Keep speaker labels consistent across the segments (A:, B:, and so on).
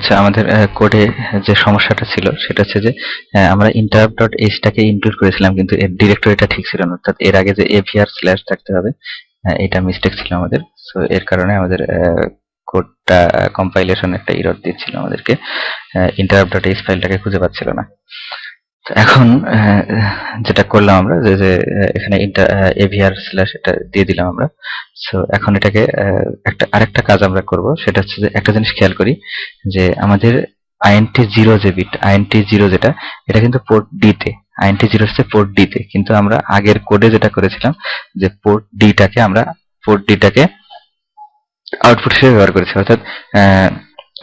A: হচ্ছে আমাদের কোডে যে সমস্যাটা ছিল সেটা হচ্ছে যে আমরা interrupt.h টাকে ইনক্লুড করেছিলাম, কিন্তু এর ডিরেক্টরিটা ঠিক ছিল না। অর্থাৎ এর আগে যে avr স্ল্যাশ থাকতে হবে, এটা মিস্টেক ছিল আমাদের। সো এর কারণে আমাদের কোডটা কম্পাইলেশন একটা এরর দিচ্ছিল আমাদেরকে, interrupt.h ফাইলটাকে খুঁজে পাচ্ছিল না। তো এখন যেটা করলাম আমরা যে এখানে avr স্ল্যাশ এটা দিয়ে দিলাম আমরা। সো এখন এটাকে আরেকটা কাজ আমরা করব, সেটা হচ্ছে যে একটা জিনিস খেয়াল করি যে আমাদের int0 যে বিট, int0 যেটা, এটা কিন্তু পোর্ট ডি তে, int0 হচ্ছে পোর্ট ডি তে, কিন্তু আমরা আগের কোডে যেটা করেছিলাম যে পোর্ট ডিটাকে আউটপুট হিসেবে ব্যবহার করেছি। অর্থাৎ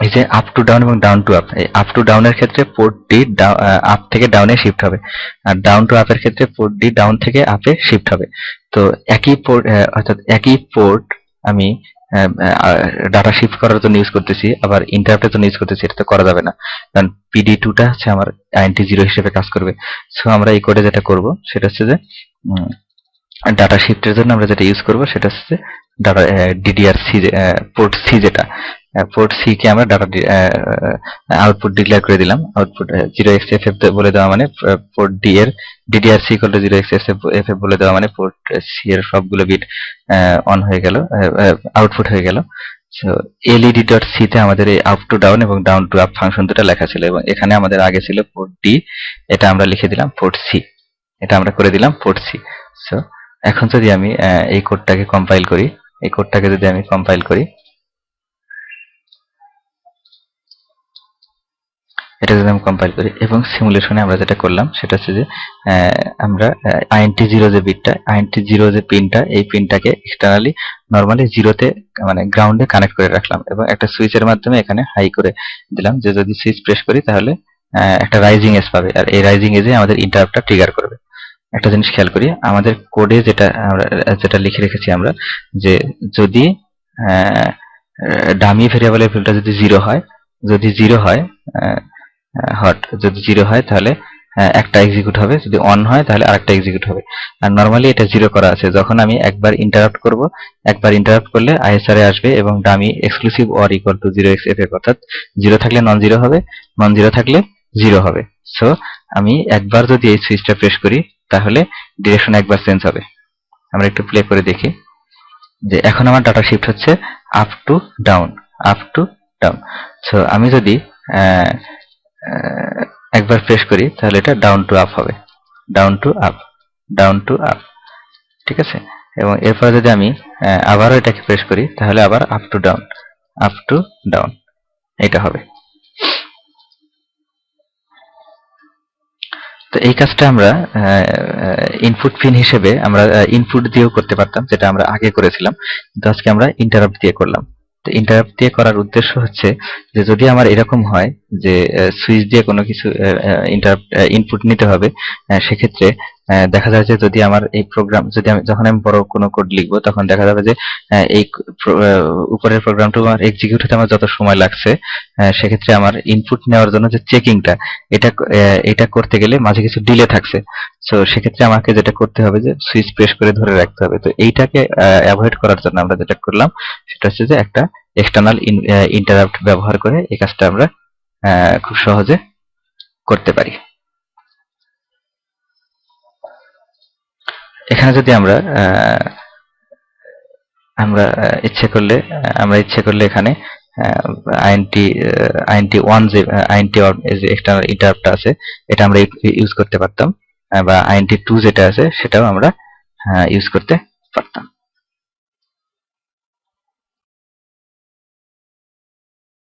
A: এই যে আপ টু ডাউন এবং ডাউন টু আপ, এই আপ টু ডাউনের ক্ষেত্রে পোর্ট ডি আপ থেকে ডাউনে শিফট হবে, আর ডাউন টু আপের ক্ষেত্রে পোর্ট ডি ডাউন থেকে আপে শিফট হবে। তো একই পোর্ট, অর্থাৎ একই পোর্ট আমি ডাটা শিফট করার জন্য ইউজ করতেছি, আবার ইন্টারাপ্টের জন্য ইউজ করতেছি, এটা তো করা যাবে না, কারণ PD2টা হচ্ছে আমার int0 হিসেবে কাজ করবে। সো আমরা এই কোডে যেটা করব সেটা হচ্ছে যে ডাটা শিফটের জন্য আমরা যেটা ইউজ করব সেটা হচ্ছে ডাটা DDRC, পোর্ট সি যেটা, পোর্ট সি কে আমরা ডাটা আউটপুট ডিক্লেয়ার করে দিলাম। আউটপুট 0xFF বলে দেওয়া মানে পোর্ট ডি এর DDRC = 0xFF বলে দেওয়া মানে পোর্ট সি এর সবগুলো বিট অন হয়ে গেল, আউটপুট হয়ে গেল। সো led.c তে আমাদের এই আপ টু ডাউন এবং ডাউন টু আপ ফাংশন দুটো লেখা ছিল, এবং এখানে আমাদের আগে ছিল পোর্ট ডি, এটা আমরা লিখে দিলাম পোর্ট সি, এটা আমরা করে দিলাম পোর্ট সি। সো এখন যদি আমি এই কোডটাকে কম্পাইল করি, এটা যদি আমি কম্পাইল করি এবং সিমুলেশনে আমরা যেটা করলাম সেটা হচ্ছে যে আমরা int0 যে বিটটা, int0 যে পিনটা, এই পিনটাকে এক্সটার্নালি নরমালি জিরোতে মানে গ্রাউন্ডে কানেক্ট করে রাখলাম, এবং একটা সুইচের মাধ্যমে এখানে হাই করে দিলাম যে যদি সুইচ প্রেস করি তাহলে একটা রাইজিং এজ পাবে, আর এই রাইজিং এজে আমাদের ইন্টারাপ্টটা ট্রিগার করবে। একটা জিনিস খেয়াল করি, আমাদের কোডে যেটা লিখে রেখেছি আমরা, যে যদি ডামি ভেরিয়েবলের ভ্যালুটা যদি জিরো হয়, যদি জিরো হয় তাহলে একটা এক্সিকিউট হবে, যদি অন হয় তাহলে আরেকটা এক্সিকিউট হবে। আর নরমালি এটা জিরো করা আছে, যখন আমি একবার ইন্টারাপ্ট করব, একবার ইন্টারাপ্ট করলে ISR এ আসবে এবং dummy exclusive or equal to 0xFF, অর্থাৎ জিরো থাকলে নন জিরো হবে, নন জিরো থাকলে জিরো হবে। সো আমি একবার যদি এই সুইচটা প্রেস করি তাহলে ডিরেকশন একবার চেঞ্জ হবে। আমরা একটু প্লে করে দেখি যে এখন আমার ডাটা শিফট হচ্ছে up to down, up to down. So আমি যদি একবার প্রেস করি তাহলে এটা ডাউন টু আপ হবে, down to up, down to up, ঠিক আছে। এবং এরপরে যদি আমি আবারও এটাকে প্রেস করি তাহলে আবার up to down, up to down, এটা হবে। তো এই কাজটা আমরা ইনপুট পিন হিসেবে আমরা ইনপুট দিয়েও করতে পারতাম, যেটা আমরা আগে করেছিলাম, কিন্তু আজকে আমরা ইন্টারাপ্ট দিয়ে করলাম। তো ইন্টারাপ্ট দিয়ে করার উদ্দেশ্য হচ্ছে যে যদি আমার এরকম হয় যে সুইচ দিয়ে কোনো কিছু ইনপুট নিতে হবে, সেক্ষেত্রে দেখা যায় যে যদি আমার এই প্রোগ্রাম, যখন আমি বড় কোনো কোড লিখবো তখন দেখা যাবে যে এই উপরের প্রোগ্রামটা আমার এক্সিকিউট হতে আমার যত সময় লাগছে, সেক্ষেত্রে আমার ইনপুট নেওয়ার জন্য যে চেকিংটা, এটা করতে গেলে মাঝে কিছু ডিলে থাকছে। সো সেক্ষেত্রে আমাকে যেটা করতে হবে যে সুইচ প্রেস করে ধরে রাখতে হবে। তো এইটাকে অ্যাভয়েড করার জন্য আমরা যেটা করলাম সেটা হচ্ছে যে একটা এক্সটার্নাল ইন্টারাপ্ট ব্যবহার করে এই কাজটা আমরা খুব সহজে করতে পারি। এখানে যদি আমরা ইচ্ছে করলে এখানে int1 যে এক্সটার্নাল ইন্টারাপ্টটা আছে এটা আমরা ইউজ করতে পারতাম, বা int2 যেটা আছে সেটাও আমরা ইউজ করতে পারতাম।